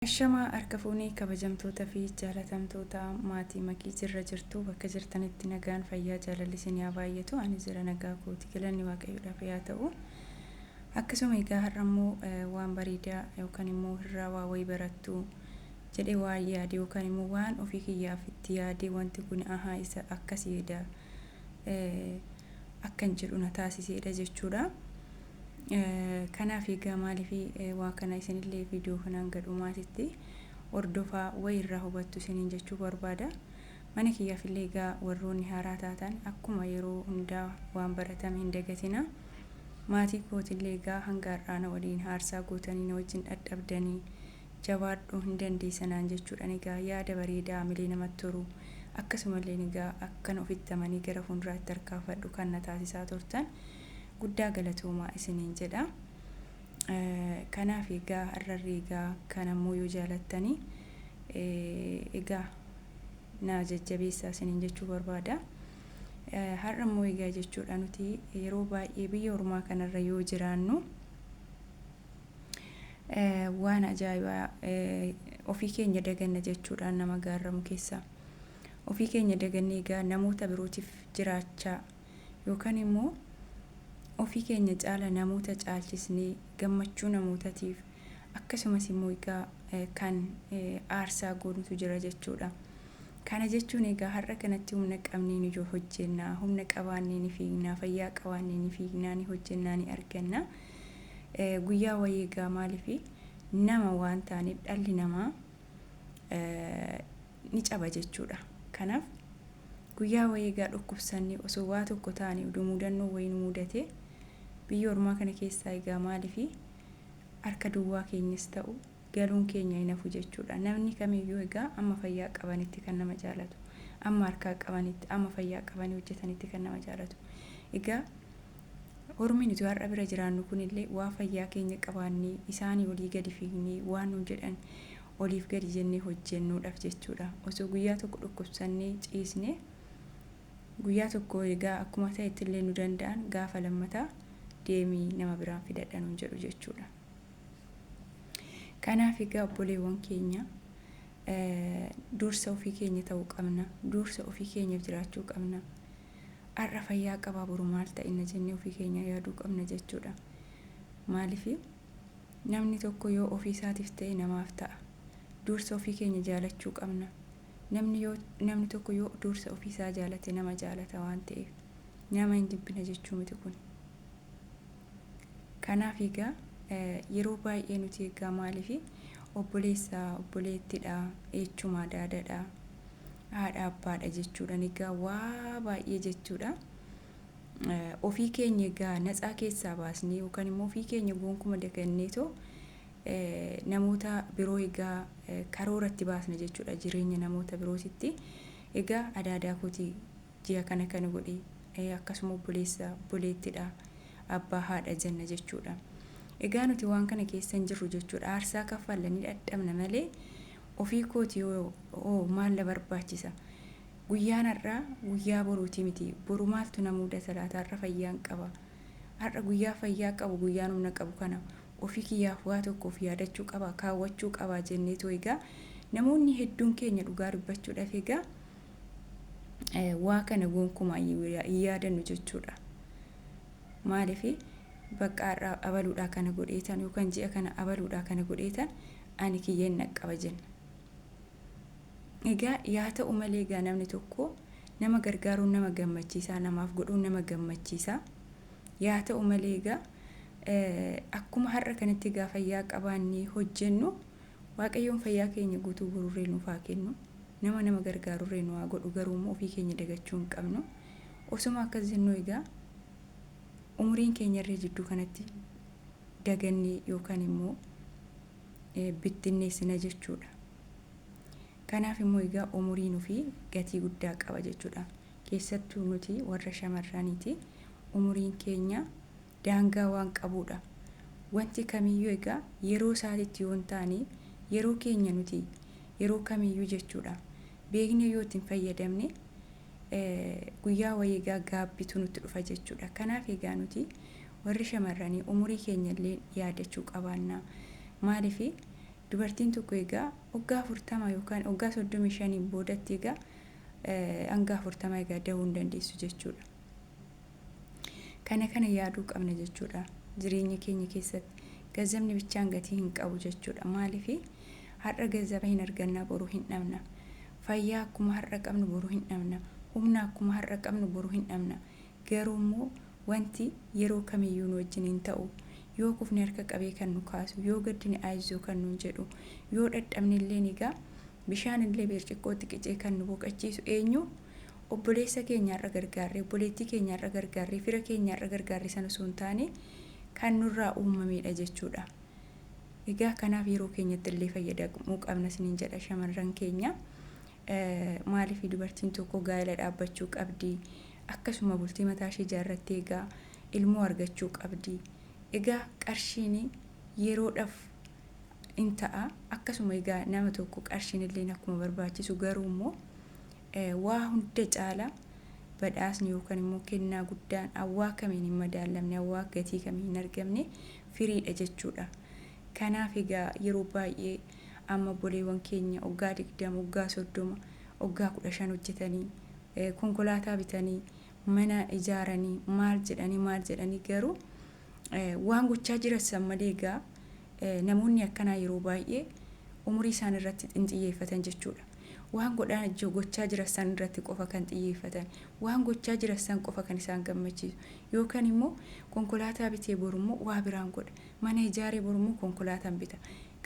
Shamaa harka fuunee kabajamtoota fi jaalatamtoota maatii makii jirra jirtu bakka jirtanitti nagaan fayyaa jaalalli isin yaa baay'atu ani jira nagaa kooti galanni waaqayyoodhaaf yaa ta'u akkasuma egaa har'ammoo waan bareedaa yookaan immoo irraa waa wayii barattu jedhee waa yaade yookaan immoo waan ofii kiyyaaf itti yaade wanti kun isa akkasiidha akkan jedhu na taasiseedha jechuudha. Kanaaf egaa maaliif waa kana isinillee viidiyoo kanaan gadhumaatitti hordofaa wayirraa hubattu isiniin jechuu barbaada. Mana kiyyaaf illee egaa warroonni haaraa taatan akkuma yeroo hundaa waan baratame hin dagatina. Maatii kootillee egaa hanga har'aana waliin haarsaa gootanii na wajjin dhadhabdanii jabaadhuu hin dandeessanaan jechuudhaan egaa yaada bareedaa milee namatti toru akkasumallee egaa akkan ofitti amanii gara fuulduraatti harkaafadhu kan na taasisaa turtan. Guddaa galatoomaa isiniin jedha. Kanaaf egaa har'arri egaa kanammoo yoo jaalattanii egaa na jajjabeessaa isiniin jechuu barbaada. Har'ammoo egaa jechuudha nuti yeroo baay'ee biyya ormaa kanarra yoo jiraannu waan ajaa'ibaa ofii keenya daganna jechuudhaan nama gaarramu keessa. Ofii keenya dagannee egaa namoota birootiif jiraachaa yookaan immoo ofii keenya caala namoota caalchisnee gammachuu namootaatiif akkasumas immoo egaa kan aarsaa goonutu jira jechuudha. Kana jechuun egaa har'a kanatti humna qabnee ni hojjennaa, humna qabaannee ni fiignaa, fayyaa qabaannee ni fiignaa, ni hojjennaa, ni arganna. Guyyaa wayii egaa maaliif nama waan taaneef dhalli namaa ni caba jechuudha. Kanaaf guyyaa wayii egaa dhukkubsannee osoo waa tokko taane mudannoo wayii nu mudate biyya ormaa kana keessaa egaa maaliif harka duwwaa keenyas ta'u galuun keenya hin hafu jechuudha. Namni kamiyyuu egaa amma fayyaa qabanitti kan nama jaalatu, amma harkaa qabanitti, amma fayyaa qabanii hojjetanitti kan nama jaalatu. Egaa ormi nuti har'a bira jiraannu kunillee waa fayyaa keenya qabaannee isaanii olii gadi fiignee waan nu jedhan oliif gadi jennee hojjennuudhaaf jechuudha. Osoo guyyaa tokko dhukkubsannee ciisne guyyaa tokko egaa akkuma ta'etti illee nu danda'an gaafa lammataa deemii nama biraan fidadhan jedhu jechuudha. Kanaaf egaa obboleewwan keenya dursa ofii keenya ta'uu qabna, dursa ofii keenyaaf jiraachuu qabna. Har'a fayyaa qabaa boru maal ta'inna jennee ofii keenya yaaduu qabna jechuudha. Maaliif namni tokko yoo ofii isaatiif ta'e namaaf ta'a. Dursa ofii keenya jaalachuu qabna. Namni tokko yoo dursa ofii isaa jaalate nama jaalata waan ta'eef nama hin jibbina jechuu miti kun. Kanaaf egaa yeroo baay'ee nuti egaa maaliif obboleessaa, obboleettidha, eechumaa daadadha, haadha abbaadha jechuudhaan egaa waa baay'ee jechuudha. Ofii keenya egaa natsaa keessaa baasnee yookaan immoo ofii keenya gonkumaa daganneetoo namoota biroo egaa karooratti baasna jechuudha. Jireenya namoota birootitti egaa adaadaa kooti ji'a kana godhee akkasuma obboleessaa, obboleettidha, abbaa haadha jenna jechuudha. Egaa nuti waan kana keessa hin jirru jechuudha. Aarsaa kaffalanii dhadhabna malee ofii kooti yoo maal la barbaachisa. Guyyaan har'aa guyyaa boruuti miti. Boru maaltu na mudata laata? Har'a fayyaan qaba. Har'a guyyaa fayyaa qabu, guyyaan humna qabu kana ofii kiyyaaf waa tokkoof yaadachuu qaba, kaawwachuu qaba jenneetoo egaa namoonni hedduun keenya dhugaa dubbachuudhaaf egaa waa kana gonkumaa hin yaadannu jechuudha. Maaliif bakka har'a abaluudhaa kana godheetan yookaan ji'a kana abaluudhaa kana godheetan ani kiyyeen naqqaba jenna. Egaa yaa ta'u malee egaa namni tokko nama gargaaruun nama gammachiisaa, namaaf godhuun nama gammachiisaa. Yaa ta'u malee egaa akkuma har'a kanatti egaa fayyaa qabaannee hojjennu waaqayyoon fayyaa keenya guutuu borurree nuuf haa kennu. Nama gargaarurree nu haa godhu. Garuu immoo ofii keenya dagachuu hin qabnu. Osuma akkas jennu egaa umuriin keenya irree jidduu kanatti dagannee yookaan immoo bittinneessina jechuudha. Kanaaf immoo egaa umuriin ofii gatii guddaa qaba jechuudha. Keessattuu nuti warra shamarraniiti umuriin keenya daangaa waan qabuudha. Wanti kamiyyuu egaa yeroo isaatitti yoo hin taane yeroo keenya nuti yeroo kamiyyuu jechuudha. Beeknee yoo ittiin fayyadamne guyyaa wayii egaa gaabbitu nutti dhufa jechuudha. Kanaaf egaa nuti warri shamarranii umurii keenya illee yaadachuu qabaanna. Maaliif dubartiin tokko egaa waggaa 40 yookaan waggaa 35 boodatti egaa hanga 40 egaa dahuu hin dandeessu jechuudha. Kana yaaduu qabna jechuudha. Jireenya keenya keessatti gazabni bichaan gatii hin qabu jechuudha. Maaliif har'a gazaba hin arganna boruu hin dhabna. Fayyaa akkuma har'a qabnu boruu hin dhabna. Humna akkuma har'a qabnu boruu hin dhabna. Garuu immoo wanti yeroo kamiyyuu nu wajjin hin ta'u. Yoo kufne harka qabee kan nu kaasu, yoo gaddine aayizoo kan nu jedhu, yoo dadhabne illee egaa bishaan illee birciqqootti qicee kan nu boqachiisu eenyu? Obboleessa keenya irra gargaarree, obboleettii keenya irra gargaarree, fira keenya irra gargaarree sana osoo hin taane kan nurraa uumamedha jechuudha. Egaa kanaaf yeroo keenyatti illee fayyadamuu qabna isiniin jedha shamarran keenya. Maaliif dubartiin tokko gaa'ela dhaabbachuu qabdi, akkasuma bultii mataa ishee ijaarrattee egaa ilmoo argachuu qabdi. Egaa qarshiin yeroodhaaf in ta'a, akkasuma egaa nama tokko qarshiin illee akkuma barbaachisu, garuu immoo waa hunda caala badhaasni yookaan immoo kennaa guddaan hawaa kamiin hin madaalamne, hawaa gatii kamiin hin argamne firiidha jechuudha. Kanaaf egaa yeroo baay'ee amma obboleewwan keenya waggaa 20, waggaa 30, waggaa 15 hojjetanii konkolaataa bitanii mana ijaaranii maal jedhanii garuu waan gochaa jiran malee egaa namoonni akkanaa yeroo baay'ee umurii isaan irratti xiyyeeffatan jechuudha. Waan gochaa jiran san irratti qofa kan xiyyeeffatan, waan gochaa jiran san qofa kan isaan gammachiisu. Yookaan immoo konkolaataa bitee borummoo waa biraan godha, mana ijaaree borummoo konkolaataan bita.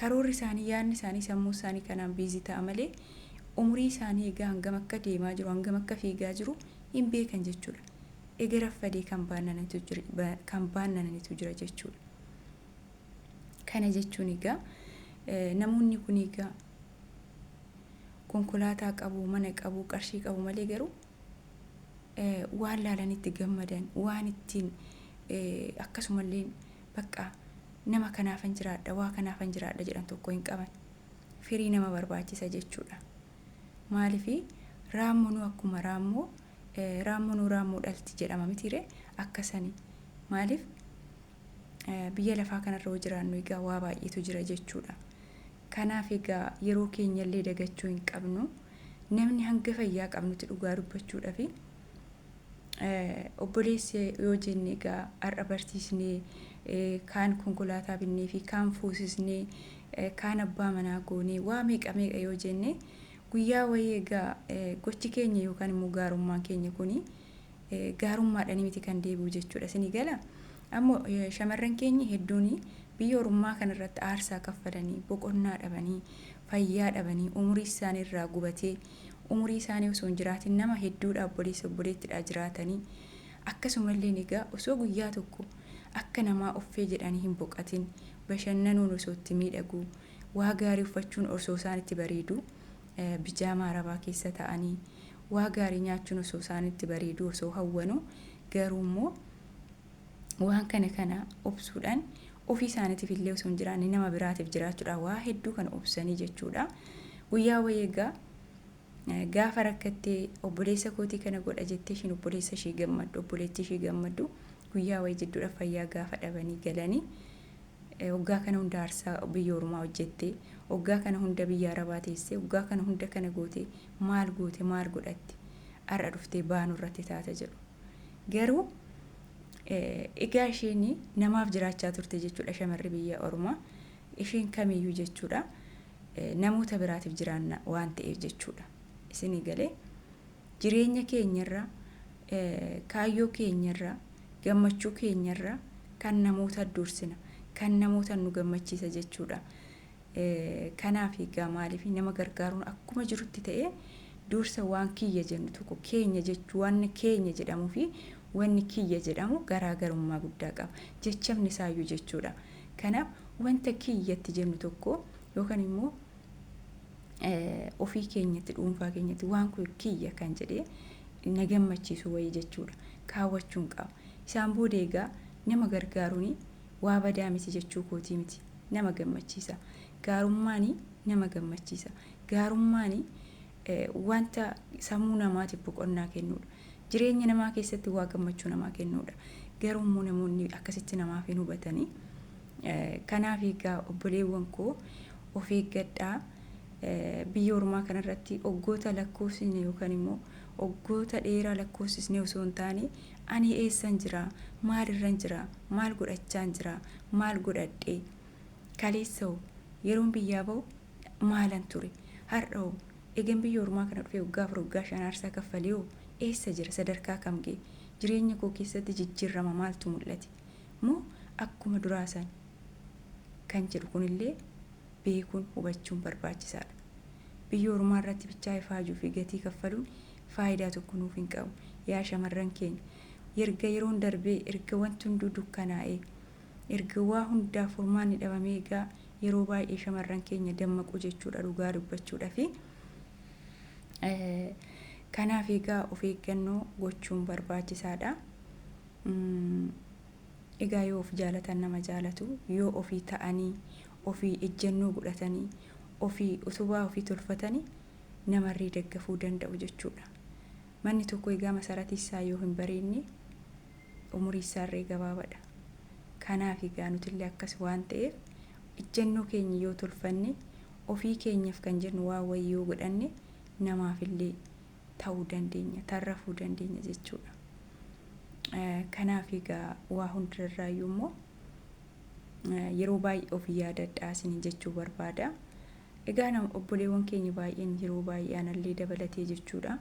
Karoorri isaanii, yaadni isaanii, sammuu isaanii kanaan biizii ta'a malee umurii isaanii egaa hangam akka deemaa jiru, hangam akka fiigaa jiru hin beekan jechuudha. Egaa raffadee kan baannanitu jira jechuudha. Kana jechuun egaa namoonni kun egaa konkolaataa qabu, mana qabu, qarshii qabu malee garuu waan laalanitti gammadan, waan ittiin akkasumallee bakka nama kanaafan jiraadha, waa kanaafan jiraadha jedhan tokko hin qaban. Firii nama barbaachisa jechuudha. Maaliif raammoo akkuma raammoo dhalti jedhama mitire akkasanii. Maaliif biyya lafaa kanarra yoo jiraannu egaa waa baay'eetu jira jechuudha. Kanaaf egaa yeroo keenya illee dagachuu hin qabnu. Namni hanga fayyaa qabnutti dhugaa dubbachuudhaaf obboleessi yoo jenne egaa har'a barsiisnee kaan konkolaataa binnee fi kaan fuusisnee kaan abbaa manaa goonee waa meeqa yoo jenne guyyaa wayii egaa gochi keenya yookaan immoo gaarummaan keenya kuni gaarummaadhaan miti kan deebi'u jechuudha. Isin gala ammoo shamarran keenya hedduun biyya ormaa kanarratti aarsaa kaffalanii, boqonnaa dhabanii, fayyaa dhabanii, umurii isaanii irraa gubatee, umurii isaanii osoo hin jiraatin nama hedduudha obboleettiidha jiraatanii. Akkasumallee egaa osoo guyyaa tokko akka namaa offee jedhanii hin boqatin, bashannanuun osoo itti miidhagu, waa gaarii uffachuun osoo isaanitti bareedu, bijaamaa arabaa keessa ta'anii waa gaarii nyaachuun osoo isaanitti bareedu, osoo hawwanu, garuu immoo waan kana obsuudhaan ofii isaaniitiif illee osoo hin jiraanne nama biraatiif jiraachuudha waa hedduu kan obsanii jechuudha. Guyyaa wayii egaa gaafa rakkattee obboleessa kootii kana godha jettee ishiin obboleessa ishee gammaddu, obboleettii ishee gammaddu, guyyaa wayii jidduudhaaf fayyaa gaafa dhabanii galanii waggaa kana hunda aarsaa biyya ormaa hojjettee, waggaa kana hunda biyya arabaa teessee, waggaa kana hunda kana gootee maal godhatte har'a dhuftee baanuu irratti taata jedhu. Garuu egaa isheen namaaf jiraachaa turte jechuudha. Shamarri biyya ormaa isheen kamiyyuu jechuudha namoota biraatiif jiraanna waan ta'eef jechuudha. Isin galee jireenya keenyarra, kaayyoo keenyarra, gammachuu keenyarra kan namoota dursina, kan namoota nu gammachiisa jechuudha. Kanaaf egaa maaliif nama gargaaruun akkuma jirutti ta'ee dursa waan kiyya jennu tokko keenya jechuu waan keenya jedhamuu fi wanni kiyya jedhamu garaagarummaa guddaa qaba. Jechamni isaayyuu jechuudha. Kanaaf wanta kiyyatti jennu tokko yookaan immoo ofii keenyatti dhuunfaa keenyatti waan kun kiyya kan jedhee na gammachiisu wayii jechuudha. Kaawwachuun qaba. Isaan booda egaa nama gargaaruun waa badaa miti jechuu kootii miti. Nama gammachiisa. Gaarummaan nama gammachiisa. Gaarummaan wanta sammuu namaatiif boqonnaa kennuudha. Jireenya namaa keessatti waa gammachuu namaa kennuudha. Garuu immoo namoonni akkasitti namaaf hin hubatanii. Kanaaf egaa obboleewwan koo of eeggadhaa. Biyya ormaa kanarratti waggoota lakkoofsine yookaan immoo waggoota dheeraa lakkoofsisne osoo hin taane ani eessan jira, maalirran jira, maal godhachaan jira, maal godhadhee kaleessa'u yeroon biyyaa bahu maalan ture, har'a'u egan biyya ormaa kana dhufee waggaa 4 waggaa 5 aarsaa kaffalee eessa jira, sadarkaa kam ga'e, jireenya koo keessatti jijjiirama maaltu mul'ate moo akkuma duraasan kan jedhu kunillee beekuun hubachuun barbaachisaadha. Biyya ormaa irratti bichaa ifaajuu fi gatii kaffaluun faayidaa tokko nuuf hin qabu. Yaa shamarran keenya, erga yeroon darbee, erga wanti hunduu dukkanaa'ee, erga waa hundaa furmaanni dhabamee egaa yeroo baay'ee shamarran keenya dammaqu jechuudha, dhugaa dubbachuudha fi kanaaf egaa of eeggannoo gochuun barbaachisaadha. Egaa yoo of jaalatan nama jaalatu, yoo ofii ta'anii, ofii ejjennoo godhatanii, ofii utubaa ofii tolfatanii namarree daggafuu danda'u jechuudha. Manni tokko egaa masaratii isaa yoo hin bareedne umurii isaarree gabaabaadha. Kanaaf egaa nutillee akkas waan ta'eef ejjennoo keenya yoo tolfanne, ofii keenyaaf kan jennu waa wayii yoo godhanne namaafillee ta'uu dandeenya, tarrafuu dandeenya jechuudha. Kanaaf egaa waa hundarraayyuu immoo yeroo baay'ee ofii yaadadhaa isin jechuu barbaada. Egaa obboleewwan keenya baay'een yeroo baay'ee anallee dabalatee jechuudha.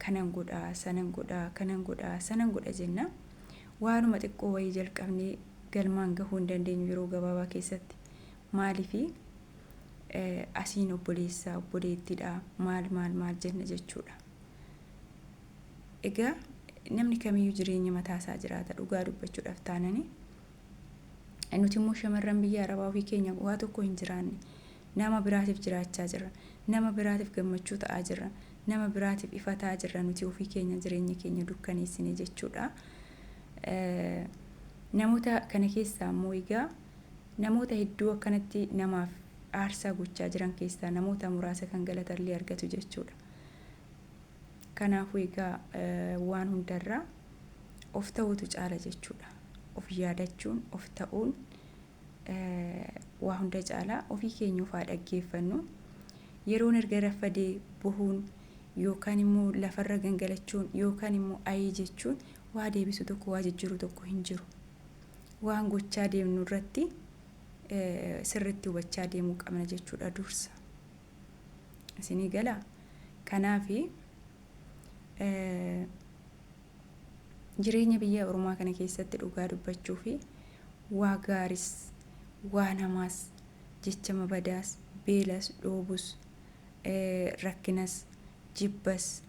Kanan godhaa, sanan godhaa, kanan godhaa, sanan godha jenna. Waanuma xiqqoo wayii jalqabnee galmaan gahuu hin dandeenyu yeroo gabaabaa keessatti. Maaliifi asiin obboleessaa, obboleettidha, maal jenna jechuudha. Egaa namni kamiyyuu jireenya mataasaa jiraata, dhugaa dubbachuudhaaf taanani. Nuti immoo shamarran biyya arabaa ofii keenya waa tokko hin jiraanne, nama biraatiif jiraachaa jirra, nama biraatiif gammachuu ta'aa jirra, nama biraatiif ifataa jirra, nuti ofii keenya jireenya keenya dukkaneessine jechuudha. Namoota kana keessaa immoo egaa namoota hedduu akkanatti namaaf aarsaa gochaa jiran keessaa namoota muraasa kan galatallee argatu jechuudha. Kanaafuu egaa waan hundarraa of ta'uutu caala jechuudha. Of yaadachuun, of ta'uun waa hunda caalaa ofii keenya ofaa dhaggeeffannu. Yeroon erga raffadee buhuun yookaan immoo lafarra gangalachuun yookaan immoo ayii jechuun waa deebisu tokko, waa jijjiiru tokko hin jiru. Waan gochaa deemnu irratti sirriitti hubachaa deemuu qabna jechuudha dursa. Isinii galaa? Kanaafi jireenya biyya ormaa kana keessatti dhugaa dubbachuu fi waa gaaris, waa namaas, jecha mabadaas, beelas, dhoobus, rakkinas, jibbas,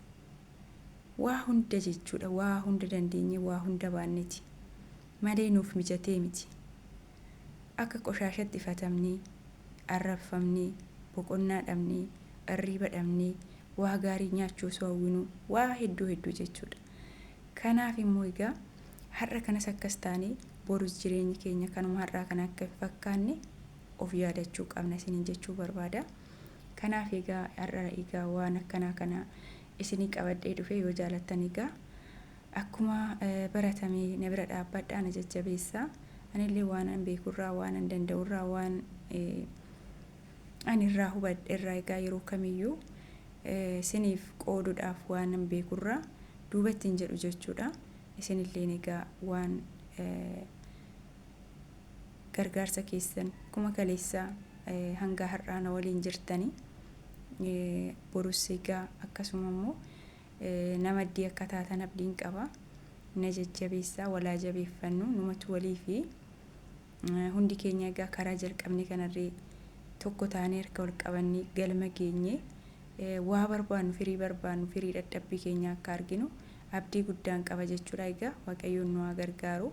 waa hunda jechuudha. Waa hunda dandeenye, waa hunda baanneti malee nuuf mijatee miti. Akka qoshaashatti ifatamnee, arrabfamnee, boqonnaa dhabnee, arriiba dhabnee, waa gaarii nyaachuu osoo hawwinu, waa hedduu jechuudha. Kanaaf immoo egaa har'a kanas akkas taane borus jireenyi keenya kanuma har'aa kana akka fakkaanne of yaadachuu qabna isiniin jechuu barbaada. Kanaaf egaa har'a egaa waan akkanaa kana isinii qabadhee dhufe yoo jaalattan egaa akkuma baratamee na bira dhaabbadhaa, na jajjabeessaa. Anillee waan an beekurraa, waan an danda'urraa, waan ani irraa hubadheerraa egaa yeroo kamiyyuu isiniif qooduudhaaf waan an beekurraa duubatti hin jedhu jechuudha. Isinillee egaa waan gargaarsa keessan kuma kaleessaa hanga har'aana waliin jirtanii borus egaa akkasuma immoo namaddii akka taatan abdiin qaba. Na jajjabeessaa, walaa jabeeffannu, numatu walii fi hundi keenya egaa karaa jalqabne kanarree tokko taanee harka wal qabannee galma geenye waa barbaannu, firii dadhabbii keenya akka arginu abdii guddaan qaba jechuudha. Egaa Waaqayyoon nu haa gargaaru.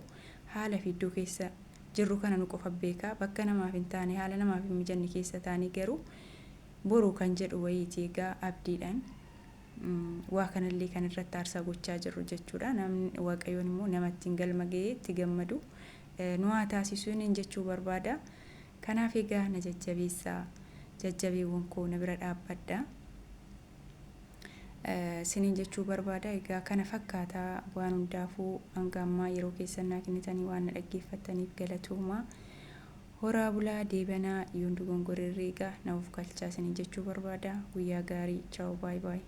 Haala fidduu keessa jirru kana nu qofa beeka. Bakka namaaf hin taane, haala namaaf hin mijanne keessa taane garuu boruu kan jedhu wayiiti egaa abdiidhaan waa kanallee kan irratti aarsaa gochaa jirru jechuudha. Namni Waaqayyoon immoo namatti hin galma ga'ee itti gammadu nu haa taasisuun jechuu barbaada. Kanaaf egaa na jajjabeessaa, jajjabeewwan koo na bira dhaabbadhaa isiniin jechuu barbaada. Egaa kana fakkaataa waan hundaafuu hanga ammaa yeroo keessan naa kennitanii waan na dhaggeeffattaniif galatooma. horaa bulaa deebanaa yoon dogongoree egaa naaf galchaa isiniin jechuu barbaada. Guyyaa gaarii. Ciao, bye bye.